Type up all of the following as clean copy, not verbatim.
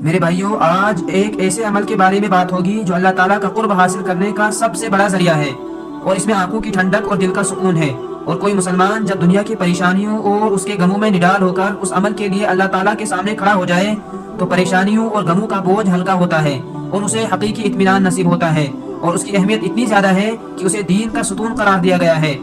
میرے بھائیوں، آج ایک ایسے عمل کے بارے میں بات ہوگی جو اللہ تعالیٰ کا قرب حاصل کرنے کا سب سے بڑا ذریعہ ہے، اور اس میں آنکھوں کی ٹھنڈک اور دل کا سکون ہے۔ اور کوئی مسلمان جب دنیا کی پریشانیوں اور اس کے غموں میں نڈال ہو کر اس عمل کے لیے اللہ تعالیٰ کے سامنے کھڑا ہو جائے تو پریشانیوں اور غموں کا بوجھ ہلکا ہوتا ہے اور اسے حقیقی اطمینان نصیب ہوتا ہے، اور اس کی اہمیت اتنی زیادہ ہے کہ اسے دین کا ستون قرار دیا گیا ہے۔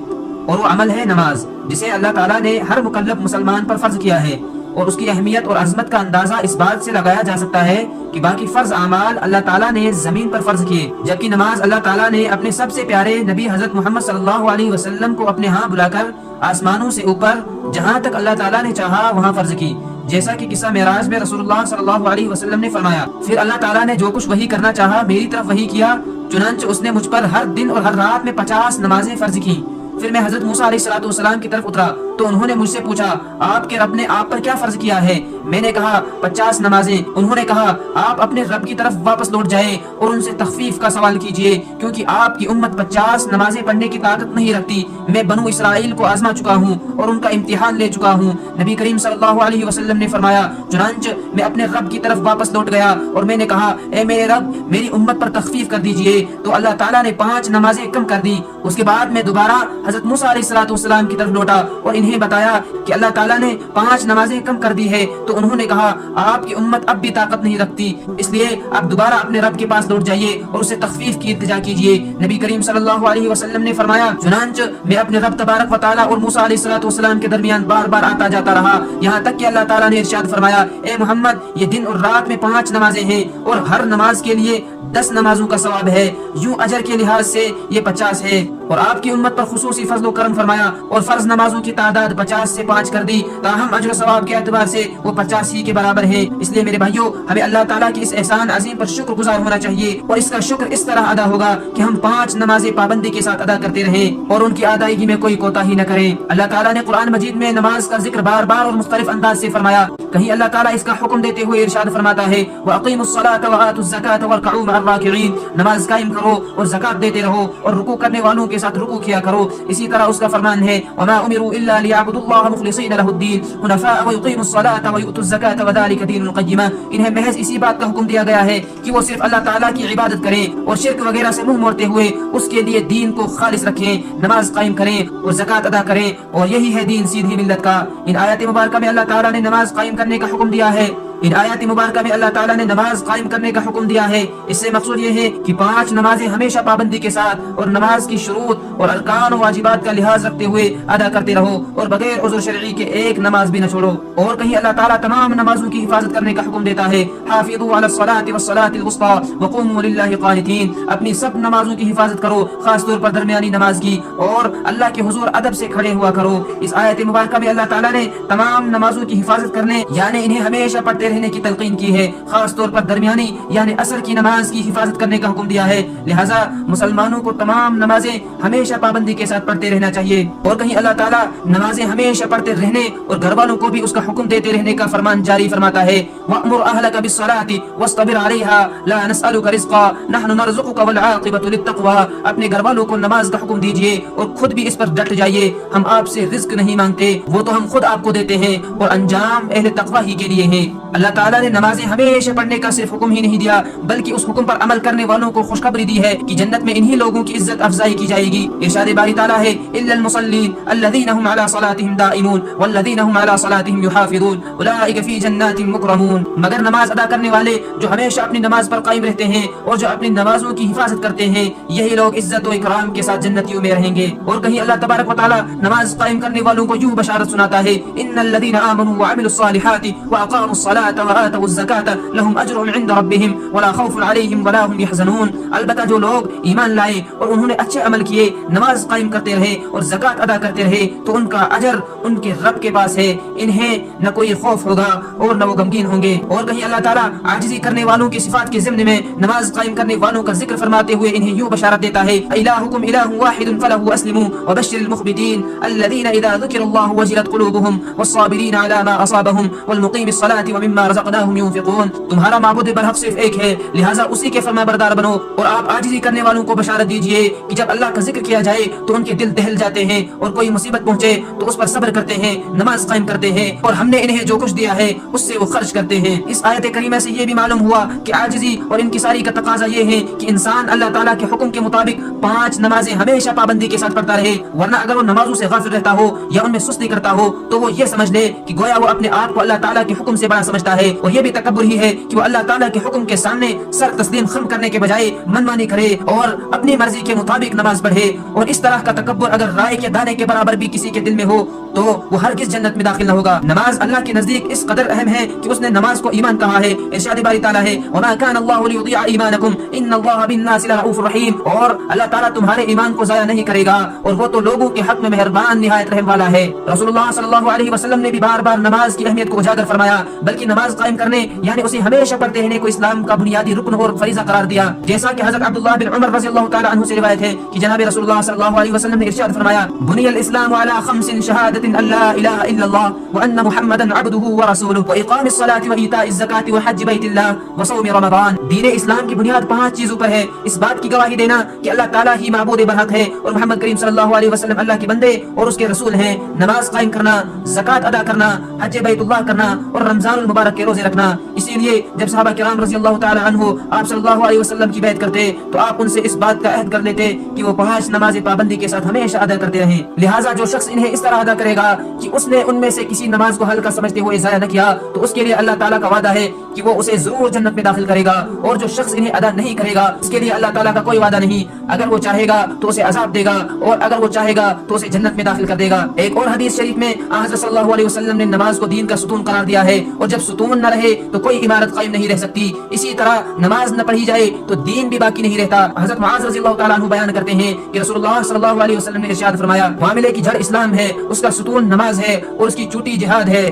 اور وہ عمل ہے نماز، جسے اللہ تعالیٰ نے ہر مکلف مسلمان پر فرض کیا ہے، اور اس کی اہمیت اور عظمت کا اندازہ اس بات سے لگایا جا سکتا ہے کہ باقی فرض اعمال اللہ تعالیٰ نے زمین پر فرض کیے، جبکہ نماز اللہ تعالیٰ نے اپنے سب سے پیارے نبی حضرت محمد صلی اللہ علیہ وسلم کو اپنے ہاں بلا کر آسمانوں سے اوپر جہاں تک اللہ تعالیٰ نے چاہا وہاں فرض کی، جیسا کہ قصہ معراج میں رسول اللہ صلی اللہ علیہ وسلم نے فرمایا۔ پھر اللہ تعالیٰ نے جو کچھ وحی کرنا چاہا میری طرف وحی کیا، چنانچہ اس نے مجھ پر ہر دن اور ہر رات میں 50 نمازیں فرض کی۔ پھر میں حضرت موسیٰ علیہ السلام کی طرف اترا تو انہوں نے مجھ سے پوچھا، آپ کے رب نے آپ پر کیا فرض کیا ہے؟ میں نے کہا 50 نمازیں۔ انہوں نے کہا، آپ اپنے رب کی طرف واپس لوٹ جائیں اور ان سے تخفیف کا سوال کیجئے، کیونکہ آپ کی امت 50 نمازیں پڑھنے کی طاقت نہیں رکھتی۔ میں بنو اسرائیل کو آزما چکا ہوں اور ان کا امتحان لے چکا ہوں۔ نبی کریم صلی اللہ علیہ وسلم نے فرمایا، چنانچہ میں اپنے رب کی طرف واپس لوٹ گیا اور میں نے کہا، اے میرے رب، میری امت پر تخفیف کر دیجئے۔ تو اللہ تعالیٰ نے 5 نمازیں کم کر دی۔ اس کے بعد میں دوبارہ حضرت موسیٰ علیہ السلام کی طرف لوٹا اور انہیں بتایا کہ اللہ تعالیٰ نے 5 نمازیں کم کر دی ہے۔ تو انہوں نے کہا، آپ کی امت اب بھی طاقت نہیں رکھتی، اس لیے آپ دوبارہ اپنے رب کے پاس لوٹ جائیے اور اسے تخفیف کی التجا کیجیے۔ نبی کریم صلی اللہ علیہ وسلم نے فرمایا، چنانچہ میں اپنے رب تبارک و تعالیٰ اور موسیٰ علیہ السلام کے درمیان بار بار آتا جاتا رہا، یہاں تک کہ اللہ تعالیٰ نے ارشاد فرمایا، اے محمد، یہ دن اور رات میں 5 نمازیں ہیں اور ہر نماز کے لیے 10 نمازوں کا ثواب ہے، یوں اجر کے لحاظ سے یہ 50 ہے۔ اور آپ کی امت پر خصوصی فضل و کرم فرمایا اور فرض نمازوں کی تعداد 50 سے 5 کر دی، تاہم اجر و ثواب کے اعتبار سے وہ 50 ہی کے برابر ہے۔ اس لیے میرے بھائیوں، ہمیں اللہ تعالیٰ کی اس احسان عظیم پر شکر گزار ہونا چاہیے، اور اس کا شکر اس طرح ادا ہوگا کہ ہم 5 نمازیں پابندی کے ساتھ ادا کرتے رہیں اور ان کی ادائیگی میں کوئی کوتاہی نہ کریں۔ اللہ تعالیٰ نے قرآن مجید میں نماز کا ذکر بار بار اور مختلف انداز سے فرمایا۔ کہیں اللہ تعالیٰ اس کا حکم دیتے ہوئے ارشاد فرماتا ہے، وَأَقِيمُوا الصَّلَاةَ وَآتُوا الزَّكَاةَ وَارْكَعُوا مَعَ الرَّاكِعِينَ، نماز قائم کرو اور زکات دیتے رہو اور رکوع کرنے والوں کے ساتھ رکوع کیا کرو۔ اسی طرح اس کا فرمان ہے، وَمَا أُمِرُوا إِلَّا لِيَعْبُدُوا اللَّهَ مُخْلِصِينَ لَهُ الدِّينَ حُنَفَاءَ وَيُقِيمُوا الصَّلَاةَ وَيُؤْتُوا الزَّكَاةَ وَذَلِكَ دِينُ الْقَيِّمَةِ، انہیں محض اسی بات کا حکم دیا گیا ہے کہ وہ صرف اللہ تعالیٰ کی عبادت کریں اور شرک وغیرہ سے منہ موڑتے ہوئے اس کے لیے دین کو خالص رکھیں، نماز قائم کریں اور زکات ادا کریں، اور یہی ہے دین سیدھی ملت کا۔ ان آیات مبارکہ میں اللہ تعالیٰ نے نماز قائم کرنے کا حکم دیا ہے۔ ان آیات مبارکہ میں اللہ تعالیٰ نے نماز قائم کرنے کا حکم دیا ہے۔ اس سے مقصود یہ ہے کہ 5 نمازیں ہمیشہ پابندی کے ساتھ اور نماز کی شروط اور ارکان و واجبات کا لحاظ رکھتے ہوئے ادا کرتے رہو اور بغیر عذر شرعی کے ایک نماز بھی نہ چھوڑو۔ اور کہیں اللہ تعالیٰ تمام نمازوں کی حفاظت کرنے کا حکم دیتا ہے، حافظوا علی الصلاۃ والصلاۃ الوسطی وقوموا للہ قانتین، اپنی سب نمازوں کی حفاظت کرو، خاص طور پر درمیانی نماز کی، اور اللہ کے حضور ادب سے کھڑے ہوا کرو۔ اس آیت مبارکہ میں اللہ تعالیٰ نے تمام نمازوں کی حفاظت کرنے یعنی انہیں ہمیشہ پڑھتے رہنے کی تلقین کی ہے، خاص طور پر درمیانی یعنی عصر کی نماز کی حفاظت کرنے کا حکم دیا ہے۔ لہٰذا مسلمانوں کو تمام نمازیں ہمیشہ پابندی کے ساتھ پڑھتے رہنا چاہیے۔ اور کہیں اللہ تعالیٰ نمازیں ہمیشہ پڑھتے رہنے اور گھر والوں کو بھی اس کا حکم دیتے رہنے کا فرمان جاری فرماتا ہے، وَأْمُرْ أَهْلَكَ بِالصَّلَاةِ وَاصْطَبِرْ عَلَيْهَا لَا نَسْأَلُكَ رِزْقًا نَحْنُ نَرْزُقُكَ وَالْعَاقِبَةُ لِلتَّقْوَىٰ، اپنے گھر والوں کو نماز کا حکم دیجیے اور خود بھی اس پر ڈٹ جائیے، ہم آپ سے رزق نہیں مانگتے، وہ تو ہم خود آپ کو دیتے ہیں، اور انجام اہل تقویٰ ہی کے لیے ہے۔ اللہ تعالیٰ نے نمازیں ہمیشہ پڑھنے کا صرف حکم ہی نہیں دیا، بلکہ اس حکم پر عمل کرنے والوں کو خوشخبری دی ہے کہ جنت میں انہی لوگوں کی عزت افزائی کی جائے گی۔ ارشاد باری تعالیٰ ہے، إِلَّا الْمُصَلِّينَ الَّذِينَ هُمْ عَلَى صَلَاتِهِمْ دَائِمُونَ وَالَّذِينَ هُمْ عَلَى صَلَاتِهِمْ يُحَافِظُونَ أُولَٰئِكَ فِي جَنَّاتٍ مُكْرَمُونَ، مگر نماز ادا کرنے والے جو ہمیشہ اپنی نماز پر قائم رہتے ہیں اور جو اپنی نمازوں کی حفاظت کرتے ہیں، یہی لوگ عزت و اکرام کے ساتھ جنتیوں میں رہیں گے۔ اور کہیں اللہ تبارک و تعالیٰ نماز قائم کرنے والوں کو یوں بشارت سناتا ہے، إِنَّ الَّذِينَ آمَنُوا وَعَمِلُوا الصَّالِحَاتِ وَأَقَامُوا الصَّلَاةَ وَآتَوُا الزَّكَاةَ لَهُمْ أَجْرٌ عِندَ رَبِّهِمْ وَلَا خَوْفٌ عَلَيْهِمْ وَلَا هُمْ يَحْزَنُونَ، البتہ جو لوگ ایمان لائے اور انہوں نے اچھے عمل کیے، نماز قائم کرتے رہے اور زکات ادا کرتے رہے، تو ان کا اجر ان کے رب کے پاس ہے، انہیں نہ کوئی خوف ہوگا اور نہ وہ غمگین ہوں گے۔ اور کہیں اللہ تعالیٰ عاجزی کرنے والوں کی صفات کے ضمن میں نماز قائم کرنے والوں کا ذکر فرماتے ہوئے انہیں یوں بشارت دیتا ہے، إِلَٰهُكُمْ إِلَٰهٌ وَاحِدٌ فَلَهُ أَسْلِمُوا وَبَشِّرِ الْمُخْبِتِينَ الَّذِينَ إِذَا ذُكِرَ اللَّهُ وَجِلَتْ قُلُوبُهُمْ وَالصَّابِرِينَ عَلَىٰ مَا أَصَابَهُمْ وَالْمُقِيمِ الصَّلَاةِ وَمِمَّا مما رزقناهم ينفقون. تمہارا معبود برحق صرف ایک ہے، لہٰذا اسی کے فرمانبردار بنو، اور آپ عاجزی کرنے والوں کو بشارت دیجئے کہ جب اللہ کا ذکر کیا جائے تو ان کے دل دہل جاتے ہیں، اور کوئی مصیبت پہنچے تو اس پر صبر کرتے ہیں، نماز قائم کرتے ہیں، اور ہم نے انہیں جو کچھ دیا ہے اس سے وہ خرچ کرتے ہیں. اس آیت کریمہ سے یہ بھی معلوم ہوا کہ عاجزی اور انکساری کا تقاضا یہ ہے کہ انسان اللہ تعالیٰ کے حکم کے مطابق 5 نمازیں ہمیشہ پابندی کے ساتھ پڑھتا رہے، ورنہ اگر وہ نمازوں سے غافل رہتا ہو یا ان میں سستی کرتا ہو تو وہ یہ سمجھ لے کہ گویا وہ اپنے آپ کو اللہ تعالیٰ کے حکم سے بڑا سمجھتا ہے، اور یہ بھی تکبر ہی ہے کہ وہ اللہ تعالیٰ کے حکم کے سامنے سر تسلیم خم کرنے کے بجائے منمانی کرے اور اپنی مرضی کے مطابق نماز پڑھے. اور اس طرح کا تکبر اگر رائے کے دانے کے برابر بھی کسی کے دل میں ہو تو وہ ہرگز جنت میں داخل نہ ہوگا. نماز اللہ کے نزدیک اس قدر اہم ہے کہ اس نے نماز کو ایمان کہا ہے. ارشاد باری تعالیٰ ہے وما كان الله ليضيع ايمانكم ان الله بالناس لرؤوف رحيم، اور اللہ تعالیٰ تمہارے ایمان کو ضائع نہیں کرے گا، اور وہ تو لوگوں کے حق میں مہربان نہایت رحم والا ہے. رسول اللہ صلی اللہ علیہ وسلم نے بھی بار بار نماز کی اہمیت کو اجاگر فرمایا، بلکہ نماز قائم کرنے یعنی اسے ہمیشہ پڑھتے رہنے کو اسلام کا بنیادی رکن اور فریضہ قرار دیا. جیسا کہ حضرت عبداللہ بن عمر رضی اللہ تعالی عنہ سے روایت ہے کہ جناب رسول اللہ صلی اللہ علیہ وسلم نے ارشاد فرمایا بنی الاسلام على 5 شهادة ان لا اله الا الله وان محمدا عبده ورسوله واقام الصلاة وايتاء الزكاة وحج بیت اللہ وصوم رمضان. دین اسلام کی بنیاد 5 چیزوں پر ہے: اس بات کی گواہی دینا کہ اللہ تعالیٰ ہی معبود برحق ہے اور محمد کریم صلی اللہ علیہ وسلم اللہ کے بندے اور اس کے رسول ہیں، نماز قائم کرنا، زکوٰۃ ادا کرنا، حج بیت اللہ کرنا، اور رمضان المبارک کے روزے رکھنا. اسی لیے جب صحابہ کرام رضی اللہ تعالی عنہ آپ صلی اللہ علیہ وسلم کی بیعت کرتے تو آپ ان سے اس بات کا عہد کر لیتے کہ وہ 5 نمازیں پابندی کے ساتھ ہمیشہ ادا کرتے رہیں. لہٰذا جو شخص انہیں اس طرح ادا کرے گا کہ اس نے ان میں سے کسی نماز کو ہلکا سمجھتے ہوئے ضائع نہ کیا تو اس کے لیے اللہ تعالیٰ کا وعدہ ہے کہ وہ اسے ضرور جنت میں داخل کرے گا، اور جو شخص انہیں ادا نہیں کرے گا اس کے لیے اللہ تعالیٰ کا کوئی وعدہ نہیں. اگر وہ چاہے گا تو اسے عذاب دے گا، اور اگر وہ چاہے گا تو اسے جنت میں داخل کر دے گا. ایک اور حدیث شریف میں حضرت صلی اللہ علیہ وسلم نے نماز کو دین کا ستون قرار دیا ہے، اور جب ستون نہ رہے تو کوئی عمارت قائم نہیں رہ سکتی. اسی طرح نماز نہ پڑھی جائے تو دین بھی باقی نہیں رہتا. حضرت معاذ رضی اللہ تعالیٰ عنہ بیان کرتے ہیں کہ رسول اللہ صلی اللہ علیہ وسلم نے ارشاد فرمایا معاملے کی جڑ اسلام ہے، اس کا ستون نماز ہے، اور اس کی چوٹی جہاد ہے.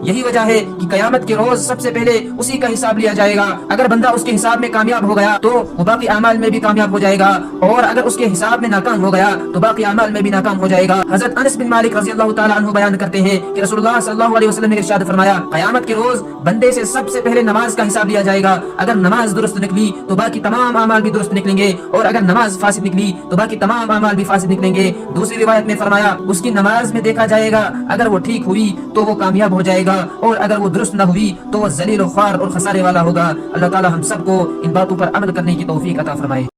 یہی وجہ ہے کہ قیامت کے روز سب سے پہلے اسی کا حساب لیا جائے گا. اگر بندہ اس کے حساب میں کامیاب ہو گیا تو وہ باقی اعمال میں بھی کامیاب ہو جائے گا، اور اگر اس کے حساب میں ناکام ہو گیا تو باقی اعمال میں بھی ناکام ہو جائے گا. حضرت انس بن مالک رضی اللہ تعالی عنہ بیان کرتے ہیں کہ رسول اللہ صلی اللہ علیہ وسلم نے ارشاد فرمایا قیامت کے روز بندے سے سب سے پہلے نماز کا حساب لیا جائے گا. اگر نماز درست نکلی تو باقی تمام اعمال بھی درست نکلیں گے، اور اگر نماز فاسد نکلی تو باقی تمام اعمال بھی فاسد نکلیں گے. دوسری روایت میں فرمایا اس کی نماز میں دیکھا جائے گا، اگر وہ ٹھیک ہوئی تو وہ کامیاب ہو جائے گا، اور اگر وہ درست نہ ہوئی تو وہ ذلیل و خوار اور خسارے والا ہوگا. اللہ تعالی ہم سب کو ان باتوں پر عمل کرنے کی توفیق عطا فرمائے.